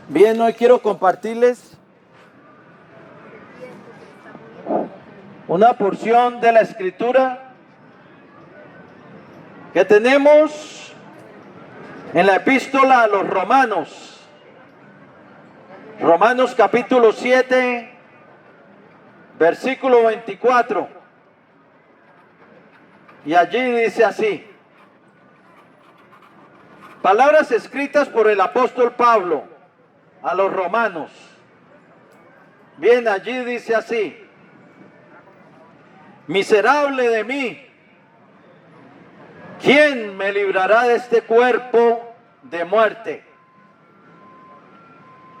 Bien, hoy quiero compartirles una porción de la Escritura que tenemos en la epístola a los Romanos. Romanos capítulo 7, versículo 24. Y allí dice así: palabras escritas por el apóstol Pablo a los romanos. Bien, allí dice así: miserable de mí, ¿quién me librará de este cuerpo de muerte?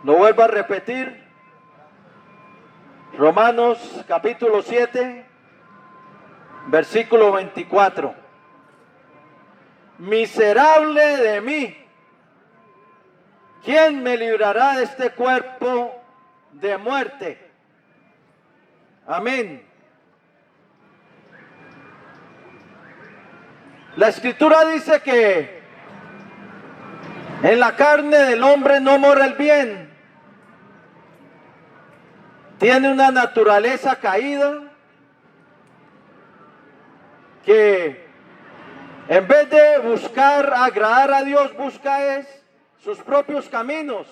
Lo vuelvo a repetir. Romanos capítulo 7, versículo 24. Miserable de mí, ¿quién me librará de este cuerpo de muerte? Amén. La Escritura dice que en la carne del hombre no mora el bien. Tiene una naturaleza caída que en vez de buscar agradar a Dios, busca sus propios caminos.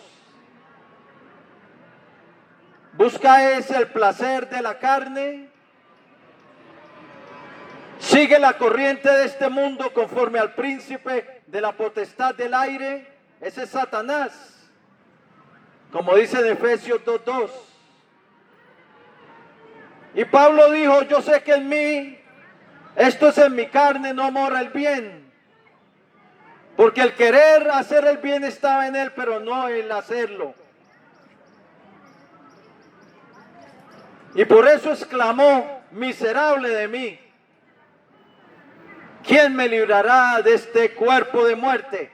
Busca el placer de la carne. Sigue la corriente de este mundo conforme al príncipe de la potestad del aire. Ese es Satanás, como dice en Efesios 2:2. Y Pablo dijo: yo sé que en mí, esto es en mi carne, no mora el bien. Porque el querer hacer el bien estaba en él, pero no el hacerlo. Y por eso exclamó: miserable de mí, ¿quién me librará de este cuerpo de muerte?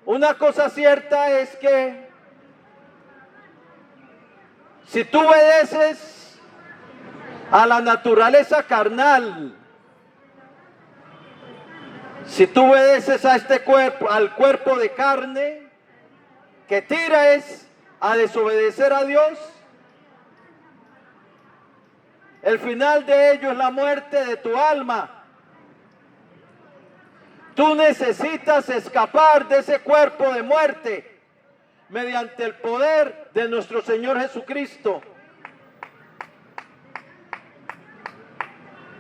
Una cosa cierta es que si tú obedeces a la naturaleza carnal, si tú obedeces a este cuerpo, al cuerpo de carne, que tira a desobedecer a Dios, el final de ello es la muerte de tu alma. Tú necesitas escapar de ese cuerpo de muerte mediante el poder de nuestro Señor Jesucristo.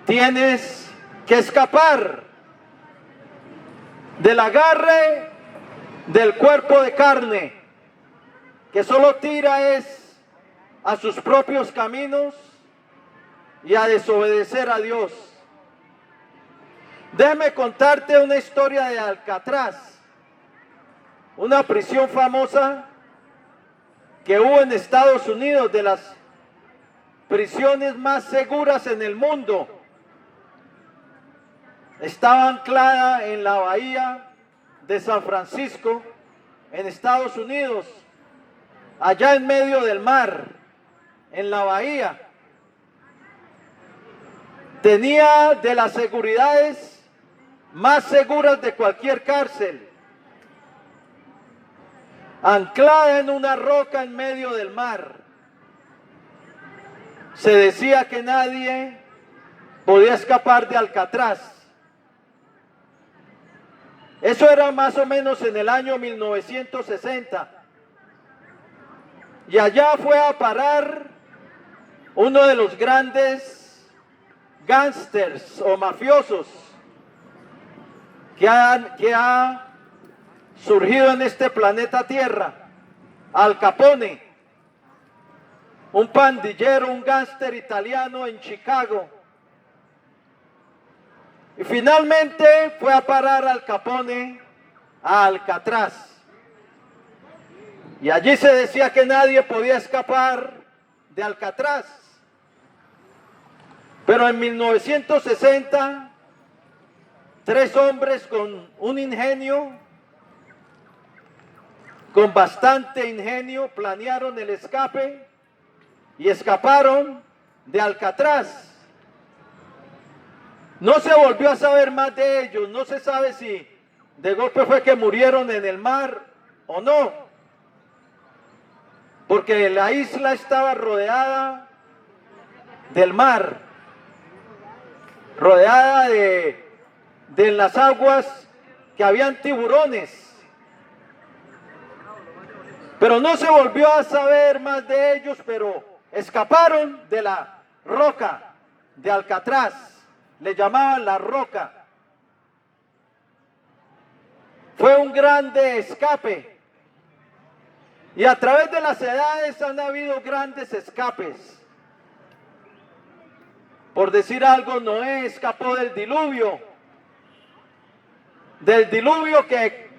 Tienes que escapar del agarre del cuerpo de carne, que solo tira a sus propios caminos y a desobedecer a Dios. Déjame contarte una historia de Alcatraz, una prisión famosa que hubo en Estados Unidos, de las prisiones más seguras en el mundo. Estaba anclada en la bahía de San Francisco, en Estados Unidos, allá en medio del mar, en la bahía. Tenía de las seguridades más seguras de cualquier cárcel, anclada en una roca en medio del mar. Se decía que nadie podía escapar de Alcatraz. Eso era más o menos en el año 1960. Y allá fue a parar uno de los grandes gángsters o mafiosos que ha surgido en este planeta Tierra: Al Capone, un pandillero, un gángster italiano en Chicago. Y finalmente fue a parar Al Capone a Alcatraz. Y allí se decía que nadie podía escapar de Alcatraz. Pero en 1960, 3 hombres con un ingenio, con bastante ingenio, planearon el escape y escaparon de Alcatraz. No se volvió a saber más de ellos. No se sabe si de golpe fue que murieron en el mar o no, porque la isla estaba rodeada del mar, rodeada de las aguas que habían tiburones. Pero no se volvió a saber más de ellos, pero escaparon de la roca de Alcatraz, le llamaban la roca. Fue un grande escape. Y a través de las edades han habido grandes escapes. Por decir algo, Noé escapó del diluvio que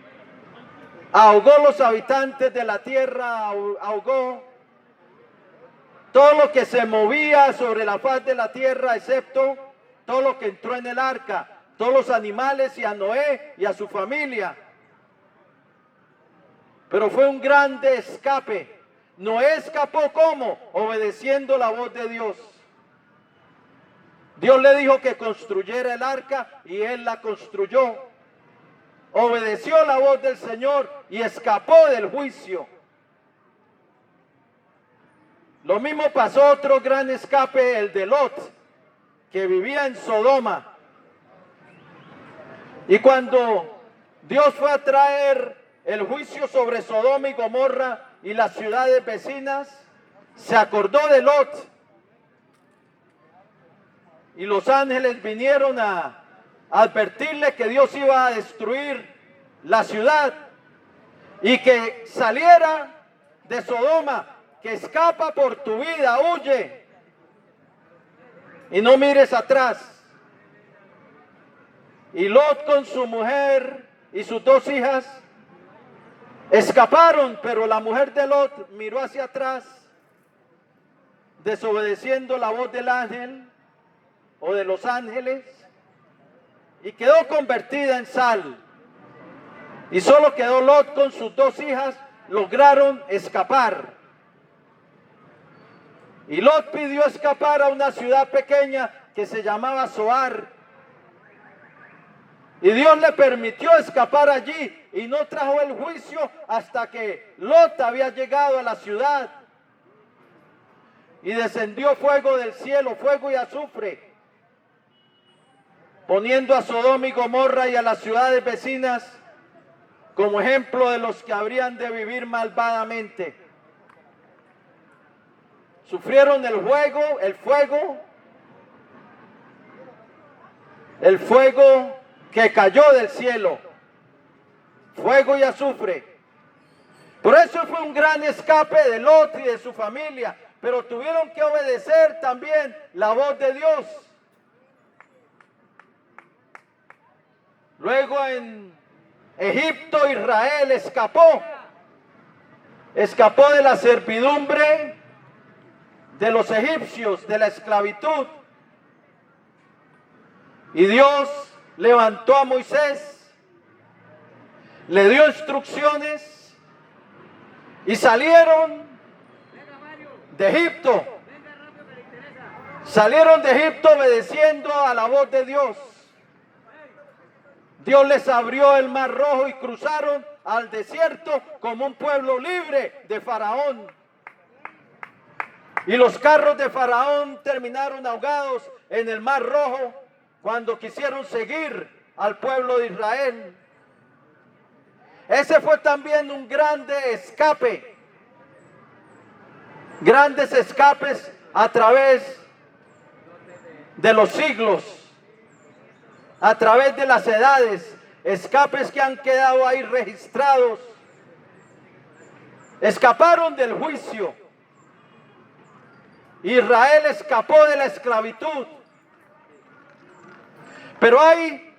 ahogó los habitantes de la tierra, ahogó todo lo que se movía sobre la faz de la tierra, excepto todo lo que entró en el arca, todos los animales, y a Noé y a su familia. Pero fue un grande escape. Noé escapó ¿cómo? Obedeciendo la voz de Dios. Dios le dijo que construyera el arca y él la construyó. Obedeció la voz del Señor y escapó del juicio. Lo mismo pasó otro gran escape, el de Lot, que vivía en Sodoma. Y cuando Dios fue a traer el juicio sobre Sodoma y Gomorra y las ciudades vecinas, se acordó de Lot. Y los ángeles vinieron a advertirle que Dios iba a destruir la ciudad y que saliera de Sodoma, que escapa por tu vida, huye y no mires atrás. Y Lot con su mujer y sus 2 hijas escaparon, pero la mujer de Lot miró hacia atrás, desobedeciendo la voz del ángel o de los ángeles, y quedó convertida en sal. Y solo quedó Lot con sus 2 hijas, lograron escapar. Y Lot pidió escapar a una ciudad pequeña que se llamaba Zoar. Y Dios le permitió escapar allí y no trajo el juicio hasta que Lot había llegado a la ciudad. Y descendió fuego del cielo, fuego y azufre, poniendo a Sodoma y Gomorra y a las ciudades vecinas como ejemplo de los que habrían de vivir malvadamente. Sufrieron el fuego que cayó del cielo, fuego y azufre. Por eso fue un gran escape de Lot y de su familia, pero tuvieron que obedecer también la voz de Dios. Luego en Egipto, Israel escapó de la servidumbre de los egipcios, de la esclavitud. Y Dios levantó a Moisés, le dio instrucciones y salieron de Egipto. Salieron de Egipto obedeciendo a la voz de Dios. Dios les abrió el mar rojo y cruzaron al desierto como un pueblo libre de Faraón. Y los carros de Faraón terminaron ahogados en el mar rojo cuando quisieron seguir al pueblo de Israel. Ese fue también un grande escape. Grandes escapes a través de los siglos, a través de las edades, escapes que han quedado ahí registrados. Escaparon del juicio. Israel escapó de la esclavitud. Pero hay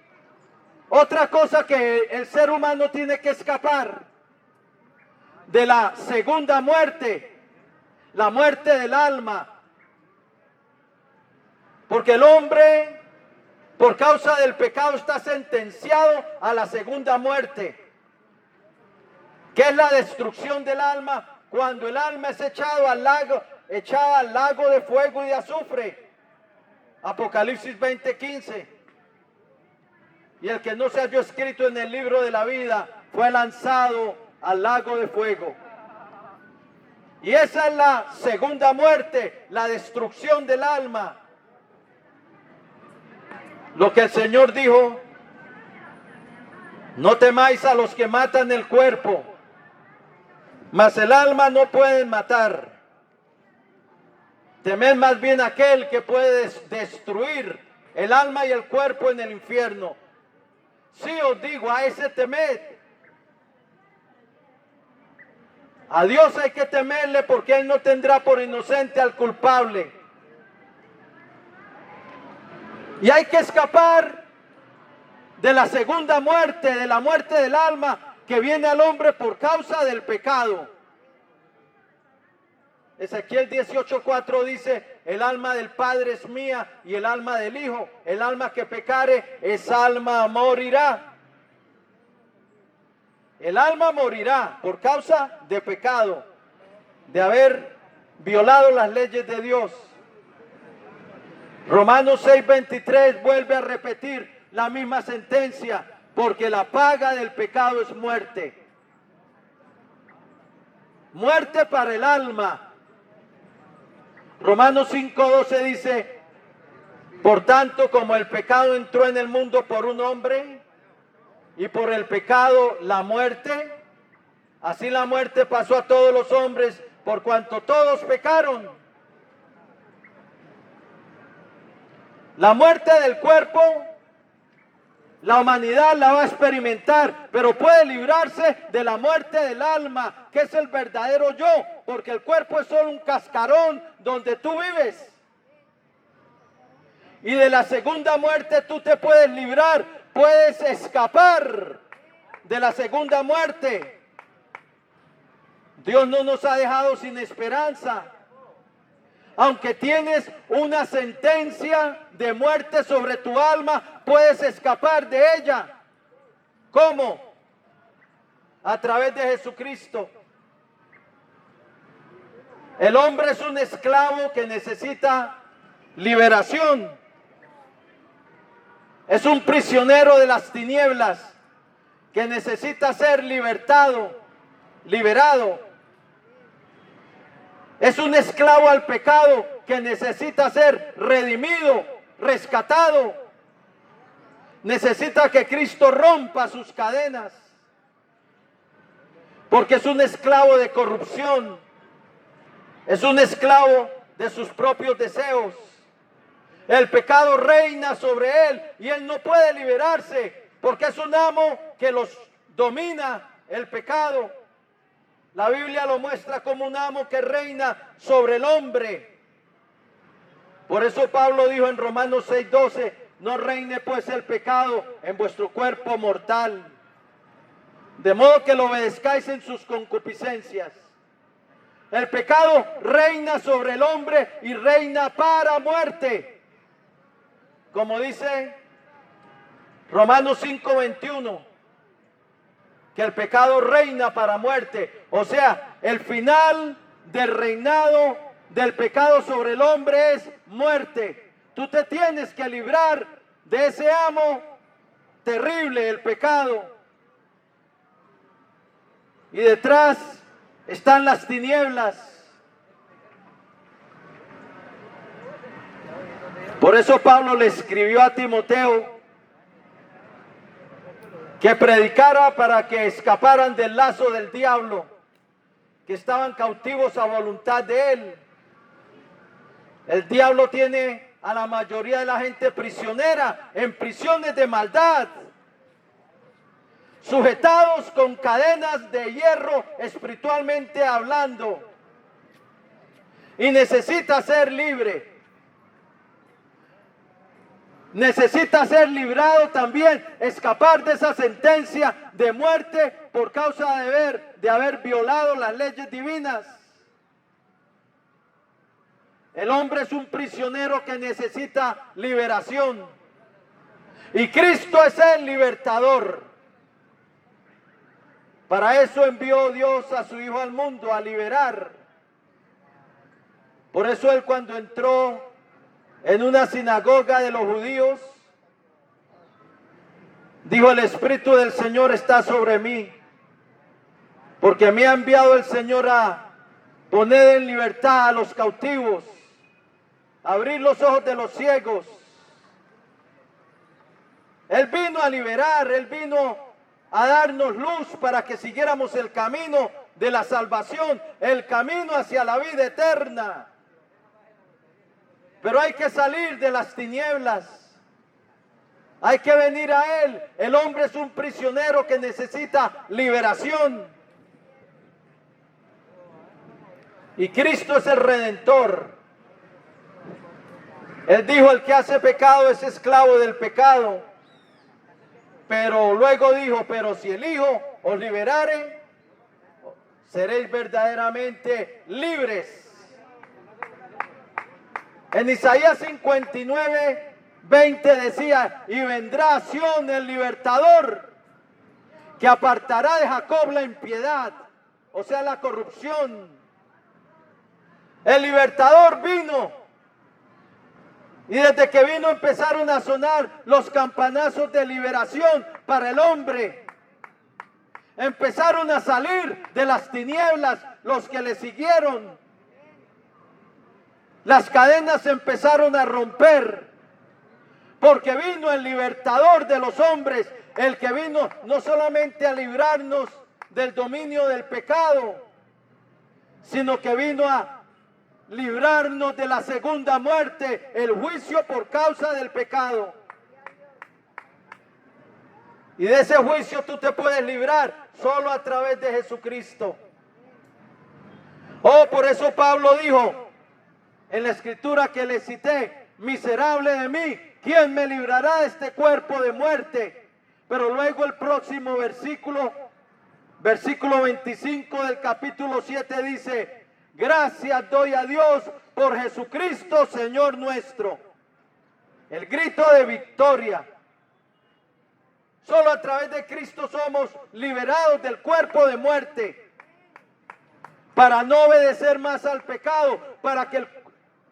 otra cosa que el ser humano tiene que escapar: de la segunda muerte, la muerte del alma. Porque el hombre, por causa del pecado, está sentenciado a la segunda muerte, que es la destrucción del alma, cuando el alma es echada al lago de fuego y de azufre. Apocalipsis 20:15. Y el que no se halló escrito en el libro de la vida fue lanzado al lago de fuego. Y esa es la segunda muerte, la destrucción del alma. Lo que el Señor dijo: no temáis a los que matan el cuerpo, mas el alma no pueden matar. Temed más bien aquel que puede destruir el alma y el cuerpo en el infierno. Sí os digo, a ese temed. A Dios hay que temerle, porque Él no tendrá por inocente al culpable. Y hay que escapar de la segunda muerte, de la muerte del alma que viene al hombre por causa del pecado. Ezequiel 18:4 dice: el alma del Padre es mía y el alma del Hijo. El alma que pecare, esa alma morirá. El alma morirá por causa de pecado, de haber violado las leyes de Dios. Romanos 6:23 vuelve a repetir la misma sentencia, porque la paga del pecado es muerte. Muerte para el alma. Romanos 5:12 dice: por tanto, como el pecado entró en el mundo por un hombre, y por el pecado la muerte, así la muerte pasó a todos los hombres, por cuanto todos pecaron. La muerte del cuerpo, la humanidad la va a experimentar, pero puede librarse de la muerte del alma, que es el verdadero yo, porque el cuerpo es solo un cascarón donde tú vives. Y de la segunda muerte tú te puedes librar, puedes escapar de la segunda muerte. Dios no nos ha dejado sin esperanza. Aunque tienes una sentencia de muerte sobre tu alma, puedes escapar de ella. ¿Cómo? A través de Jesucristo. El hombre es un esclavo que necesita liberación. Es un prisionero de las tinieblas que necesita ser liberado. Es un esclavo al pecado que necesita ser redimido, rescatado. Necesita que Cristo rompa sus cadenas, porque es un esclavo de corrupción. Es un esclavo de sus propios deseos. El pecado reina sobre él y él no puede liberarse, porque es un amo que los domina, el pecado. La Biblia lo muestra como un amo que reina sobre el hombre. Por eso Pablo dijo en Romanos 6:12: no reine pues el pecado en vuestro cuerpo mortal, de modo que lo obedezcáis en sus concupiscencias. El pecado reina sobre el hombre y reina para muerte. Como dice Romanos 5:21, que el pecado reina para muerte. O sea, el final del reinado del pecado sobre el hombre es muerte. Tú te tienes que librar de ese amo terrible, el pecado. Y detrás están las tinieblas. Por eso Pablo le escribió a Timoteo que predicara para que escaparan del lazo del diablo, que estaban cautivos a voluntad de él. El diablo tiene a la mayoría de la gente prisionera, en prisiones de maldad, sujetados con cadenas de hierro espiritualmente hablando, y necesita ser libre. Necesita ser librado también, escapar de esa sentencia de muerte por causa de haber violado las leyes divinas. El hombre es un prisionero que necesita liberación. Y Cristo es el libertador. Para eso envió Dios a su Hijo al mundo, a liberar. Por eso Él, cuando entró en una sinagoga de los judíos, dijo: el Espíritu del Señor está sobre mí, Porque me ha enviado el Señor a poner en libertad a los cautivos, abrir los ojos de los ciegos. Él vino a liberar, Él vino a darnos luz para que siguiéramos el camino de la salvación, el camino hacia la vida eterna. Pero hay que salir de las tinieblas, hay que venir a Él. El hombre es un prisionero que necesita liberación. Y Cristo es el Redentor. Él dijo, el que hace pecado es esclavo del pecado. Pero luego dijo, pero si el Hijo os liberare, seréis verdaderamente libres. En Isaías 59, 20 decía, y vendrá a Sión el libertador, que apartará de Jacob la impiedad, o sea, la corrupción. El libertador vino. Y desde que vino empezaron a sonar los campanazos de liberación para el hombre. Empezaron a salir de las tinieblas los que le siguieron. Las cadenas empezaron a romper. Porque vino el libertador de los hombres, el que vino no solamente a librarnos del dominio del pecado, sino que vino a librarnos de la segunda muerte, el juicio por causa del pecado. Y de ese juicio tú te puedes librar solo a través de Jesucristo. Oh, por eso Pablo dijo en la escritura que le cité, miserable de mí, ¿quién me librará de este cuerpo de muerte? Pero luego el próximo versículo 25 del capítulo 7 dice, gracias doy a Dios por Jesucristo, Señor nuestro. El grito de victoria. Solo a través de Cristo somos liberados del cuerpo de muerte. Para no obedecer más al pecado, para que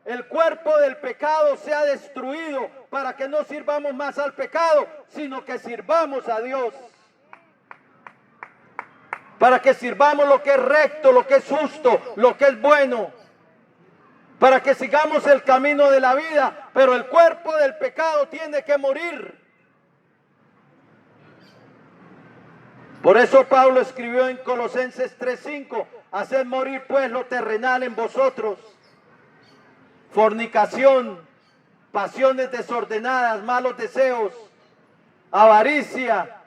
el cuerpo del pecado sea destruido, para que no sirvamos más al pecado, sino que sirvamos a Dios. Para que sirvamos lo que es recto, lo que es justo, lo que es bueno. Para que sigamos el camino de la vida, pero el cuerpo del pecado tiene que morir. Por eso Pablo escribió en Colosenses 3:5, haced morir pues lo terrenal en vosotros. Fornicación, pasiones desordenadas, malos deseos, avaricia,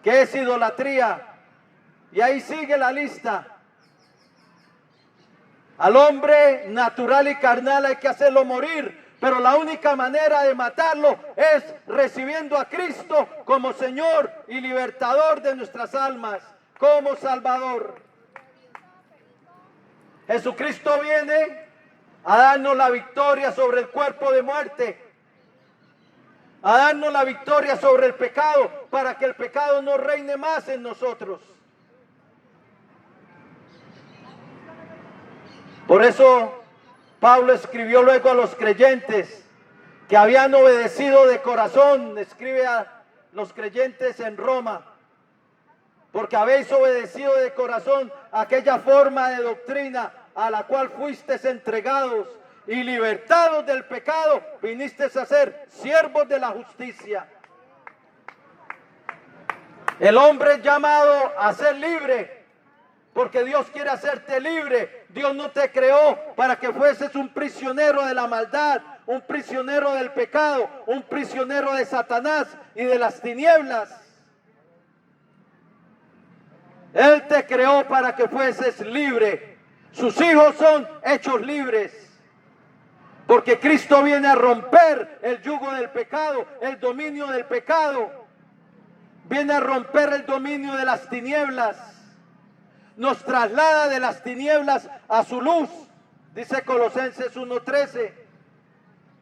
que es idolatría. Y ahí sigue la lista. Al hombre natural y carnal hay que hacerlo morir, pero la única manera de matarlo es recibiendo a Cristo como Señor y libertador de nuestras almas, como Salvador. Jesucristo viene a darnos la victoria sobre el cuerpo de muerte, a darnos la victoria sobre el pecado, para que el pecado no reine más en nosotros. Por eso Pablo escribió luego a los creyentes que habían obedecido de corazón, escribe a los creyentes en Roma, porque habéis obedecido de corazón aquella forma de doctrina a la cual fuisteis entregados y libertados del pecado, vinisteis a ser siervos de la justicia. El hombre es llamado a ser libre, porque Dios quiere hacerte libre. Dios no te creó para que fueses un prisionero de la maldad, un prisionero del pecado, un prisionero de Satanás y de las tinieblas. Él te creó para que fueses libre. Sus hijos son hechos libres, porque Cristo viene a romper el yugo del pecado, el dominio del pecado. Viene a romper el dominio de las tinieblas. Nos traslada de las tinieblas a su luz, dice Colosenses 1:13,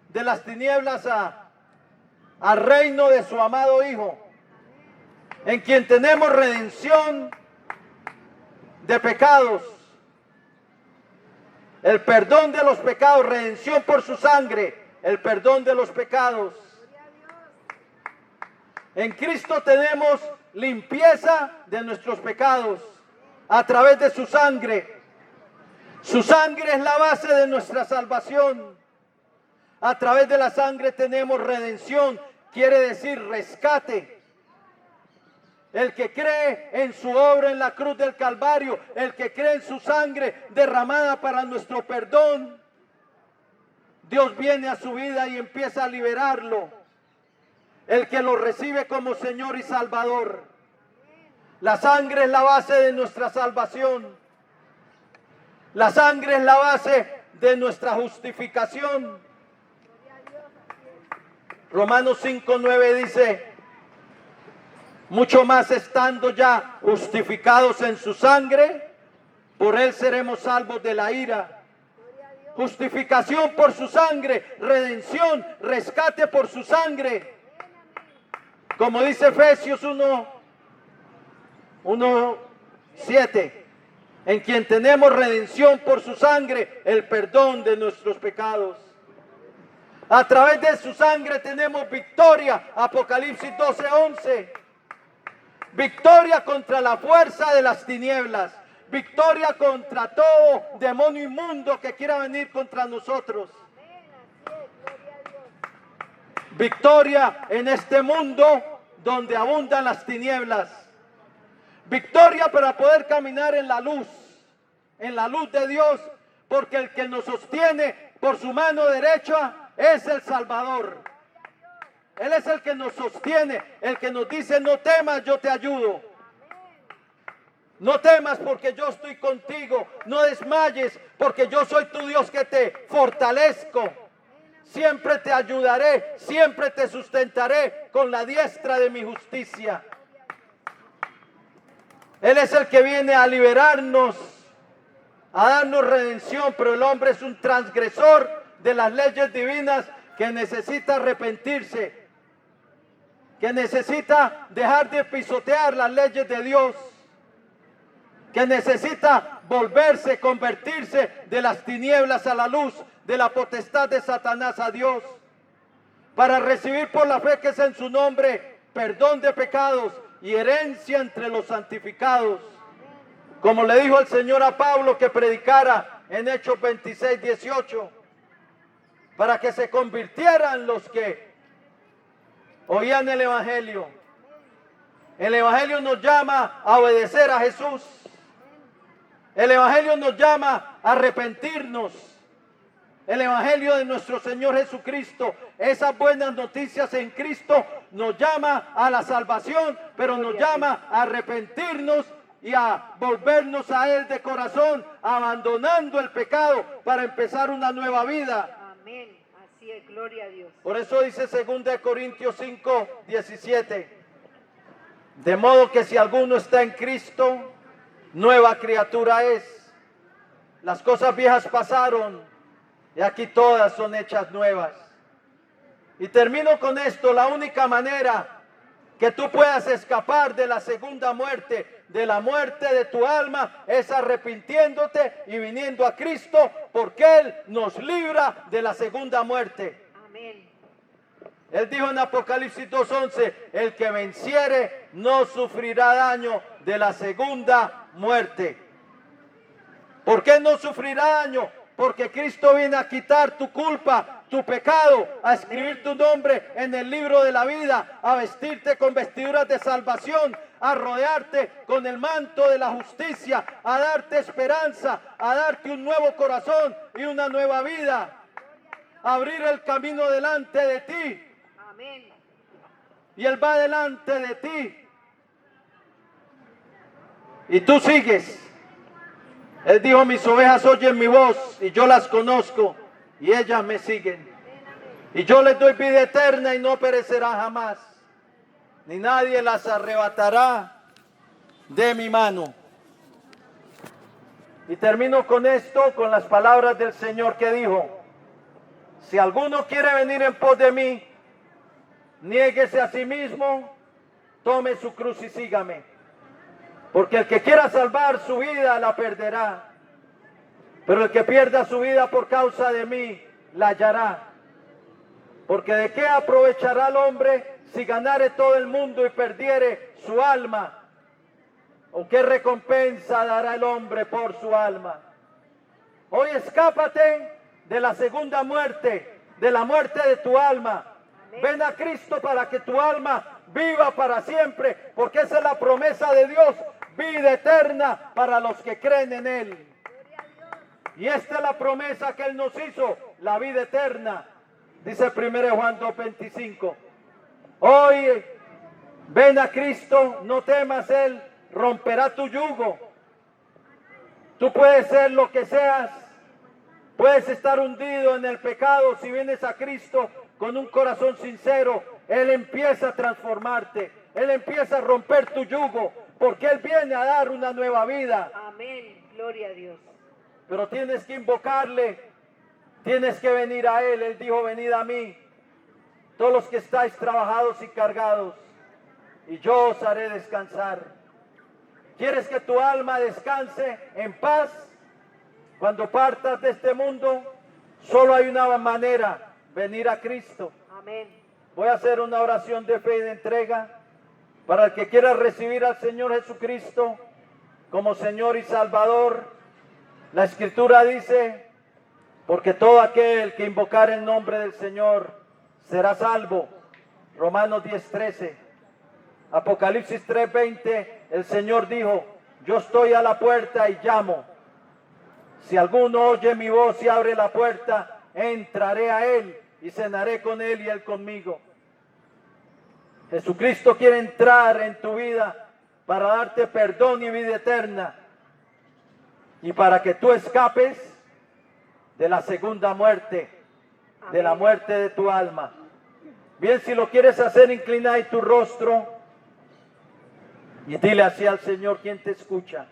de las tinieblas al reino de su amado Hijo, en quien tenemos redención de pecados, el perdón de los pecados, redención por su sangre, el perdón de los pecados. En Cristo tenemos limpieza de nuestros pecados. a través de su sangre. Su sangre es la base de nuestra salvación. A través de la sangre tenemos redención, quiere decir rescate. El que cree en su obra en la cruz del Calvario, el que cree en su sangre derramada para nuestro perdón, Dios viene a su vida y empieza a liberarlo. El que lo recibe como Señor y Salvador. La sangre es la base de nuestra salvación. La sangre es la base de nuestra justificación. Romanos 5:9 dice: mucho más estando ya justificados en su sangre, por él seremos salvos de la ira. Justificación por su sangre, redención, rescate por su sangre. Como dice Efesios 1:7, en quien tenemos redención por su sangre, el perdón de nuestros pecados. A través de su sangre tenemos victoria, Apocalipsis 12:11. Victoria contra la fuerza de las tinieblas. Victoria contra todo demonio inmundo que quiera venir contra nosotros. Victoria en este mundo donde abundan las tinieblas. Victoria para poder caminar en la luz de Dios, porque el que nos sostiene por su mano derecha es el Salvador. Él es el que nos sostiene, el que nos dice: no temas, yo te ayudo. No temas porque yo estoy contigo. No desmayes porque yo soy tu Dios que te fortalezco. Siempre te ayudaré, siempre te sustentaré con la diestra de mi justicia. Él es el que viene a liberarnos, a darnos redención, pero el hombre es un transgresor de las leyes divinas que necesita arrepentirse, que necesita dejar de pisotear las leyes de Dios, que necesita volverse, convertirse de las tinieblas a la luz, de la potestad de Satanás a Dios, para recibir por la fe que es en su nombre perdón de pecados y herencia entre los santificados. Como le dijo el Señor a Pablo que predicara en Hechos 26:18, para que se convirtieran los que oían el Evangelio. El Evangelio nos llama a obedecer a Jesús. El Evangelio nos llama a arrepentirnos. El Evangelio de nuestro Señor Jesucristo, esas buenas noticias en Cristo, nos llama a la salvación, pero nos llama a arrepentirnos y a volvernos a Él de corazón, abandonando el pecado para empezar una nueva vida. Amén. Así es, gloria a Dios. Por eso dice 2 Corintios 5:17, de modo que si alguno está en Cristo, nueva criatura es. Las cosas viejas pasaron y aquí todas son hechas nuevas. Y termino con esto: la única manera que tú puedas escapar de la segunda muerte, de la muerte de tu alma, es arrepintiéndote y viniendo a Cristo, porque Él nos libra de la segunda muerte. Amén. Él dijo en Apocalipsis 2:11, el que venciere no sufrirá daño de la segunda muerte. ¿Por qué no sufrirá daño? Porque Cristo viene a quitar tu culpa, tu pecado, a escribir tu nombre en el libro de la vida, a vestirte con vestiduras de salvación, a rodearte con el manto de la justicia, a darte esperanza, a darte un nuevo corazón y una nueva vida, a abrir el camino delante de ti. Amén. Y Él va delante de ti. Y tú sigues. Él dijo: mis ovejas oyen mi voz y yo las conozco y ellas me siguen. Y yo les doy vida eterna y no perecerán jamás, ni nadie las arrebatará de mi mano. Y termino con esto, con las palabras del Señor que dijo: si alguno quiere venir en pos de mí, niéguese a sí mismo, tome su cruz y sígame. Porque el que quiera salvar su vida la perderá, pero el que pierda su vida por causa de mí la hallará. Porque ¿de qué aprovechará el hombre si ganare todo el mundo y perdiere su alma? ¿O qué recompensa dará el hombre por su alma? Hoy escápate de la segunda muerte, de la muerte de tu alma. Amén. Ven a Cristo para que tu alma viva para siempre, porque esa es la promesa de Dios, vida eterna para los que creen en Él. Y esta es la promesa que Él nos hizo, la vida eterna. Dice 1 Juan 2:25. Hoy ven a Cristo, no temas, Él romperá tu yugo. Tú puedes ser lo que seas, puedes estar hundido en el pecado. Si vienes a Cristo con un corazón sincero, Él empieza a transformarte, Él empieza a romper tu yugo, porque Él viene a dar una nueva vida. Amén. Gloria a Dios. Pero tienes que invocarle, tienes que venir a Él. Él dijo, venid a mí, todos los que estáis trabajados y cargados, y yo os haré descansar. ¿Quieres que tu alma descanse en paz? Cuando partas de este mundo, solo hay una manera, venir a Cristo. Amén. Voy a hacer una oración de fe y de entrega para el que quiera recibir al Señor Jesucristo como Señor y Salvador. La Escritura dice, porque todo aquel que invocar el nombre del Señor será salvo. Romanos 10:13. Apocalipsis 3:20, el Señor dijo, yo estoy a la puerta y llamo. Si alguno oye mi voz y abre la puerta, entraré a Él y cenaré con Él y Él conmigo. Jesucristo quiere entrar en tu vida para darte perdón y vida eterna, y para que tú escapes de la segunda muerte, de la muerte de tu alma. Bien, si lo quieres hacer, inclina ahí tu rostro y dile así al Señor, quien te escucha.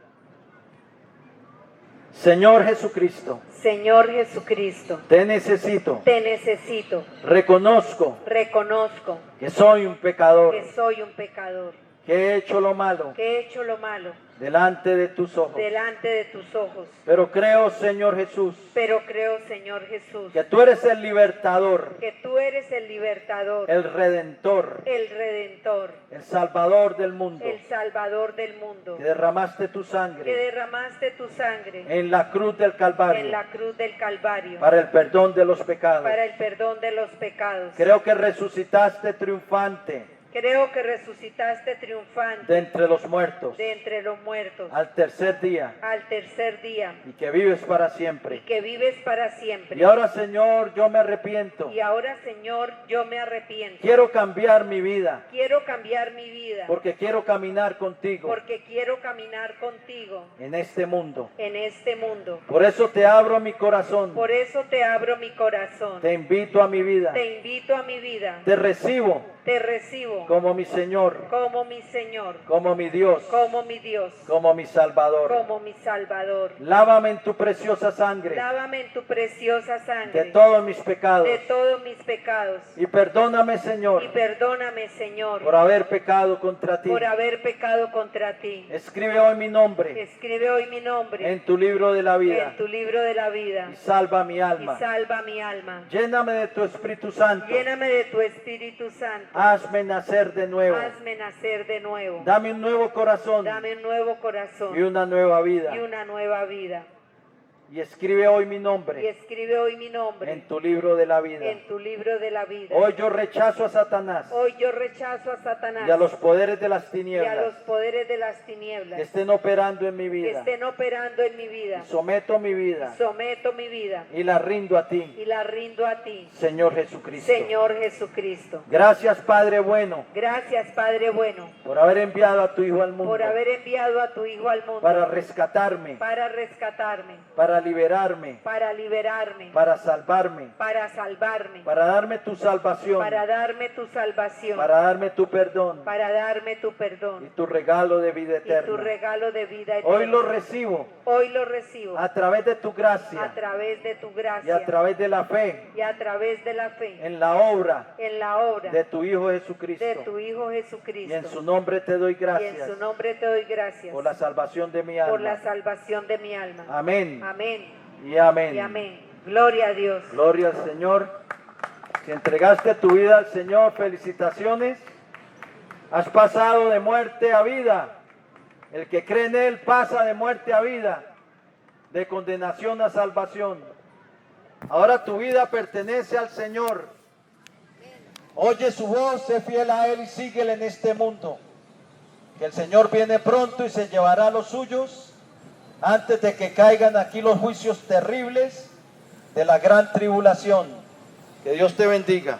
Señor Jesucristo, Señor Jesucristo, te necesito. te necesito. Reconozco Reconozco que soy un pecador, que soy un pecador, que he hecho lo malo que he hecho lo malo delante de tus ojos. delante de tus ojos. Pero creo, Señor Jesús, Pero creo, Señor Jesús, que tú eres el libertador, que tú eres el libertador, el redentor, el redentor, el salvador del mundo, el salvador del mundo, que derramaste tu que sangre derramaste tu sangre en la cruz del en Calvario la cruz del Calvario para el perdón de los pecados. para el perdón de los pecados. Creo que resucitaste triunfante Creo que resucitaste triunfante de entre los muertos de entre los muertos al tercer día al tercer día y que vives para y siempre. que vives para siempre. Y ahora, Señor, yo me arrepiento. Y ahora, Señor, yo me arrepiento. Quiero cambiar mi vida Quiero cambiar mi vida porque quiero caminar contigo porque quiero caminar contigo en este mundo. en este mundo. Por eso te abro mi corazón, Por eso te abro mi corazón. te invito a mi vida, Te invito a mi vida. te recibo Te recibo como mi Señor, como mi Señor, como mi Dios, como mi Dios, como mi Salvador. como mi Salvador. Lávame en tu preciosa sangre Lávame en tu preciosa sangre de todos mis pecados de todos mis pecados. y perdóname, Y Señor, perdóname, Señor, por haber pecado contra ti. por haber pecado contra ti. Escribe hoy mi nombre Escribe hoy mi nombre en tu libro de la vida en tu libro de la vida y salva mi y alma. salva mi alma. Lléname de tu Espíritu Santo. Lléname de tu Espíritu Santo. Hazme nacer de nuevo. Hazme nacer de nuevo. Dame un nuevo corazón Dame un nuevo corazón y una nueva vida. y una nueva vida. Y escribe hoy mi Y nombre escribe hoy mi nombre en tu libro de la vida. en tu libro de la vida. Hoy yo rechazo a Satanás Hoy yo rechazo a Satanás y a los poderes de las y a los tinieblas poderes de las que tinieblas estén operando en mi que vida. estén operando en mi vida. Y someto mi vida Someto mi vida y la rindo a ti, y la rindo a ti, Señor Jesucristo. Señor Jesucristo. Gracias, Padre bueno, Gracias, Padre bueno, por haber enviado a tu Hijo al mundo por haber enviado a tu Hijo al mundo para rescatarme, para rescatarme, para liberarme, para liberarme, para salvarme, para salvarme, para darme tu salvación, para darme tu salvación, para darme tu perdón para darme tu y perdón tu regalo de vida y tu eterna. regalo de vida eterna. Hoy lo recibo Hoy lo recibo a través de tu a gracia través de tu y gracia a través de la fe y a través de la fe en la obra en la obra de tu Hijo de Jesucristo. tu Hijo Y en Jesucristo. su nombre te doy Y en gracias su nombre te doy gracias por la salvación de mi por la alma. salvación de mi alma. Amén Amén y amén. y amén. Gloria a Dios. Gloria al Señor. Si entregaste tu vida al Señor, felicitaciones. Has pasado de muerte a vida. El que cree en Él pasa de muerte a vida, de condenación a salvación. Ahora tu vida pertenece al Señor. Oye su voz, sé fiel a Él y síguele en este mundo. Que el Señor viene pronto y se llevará a los suyos antes de que caigan aquí los juicios terribles de la gran tribulación. Que Dios te bendiga.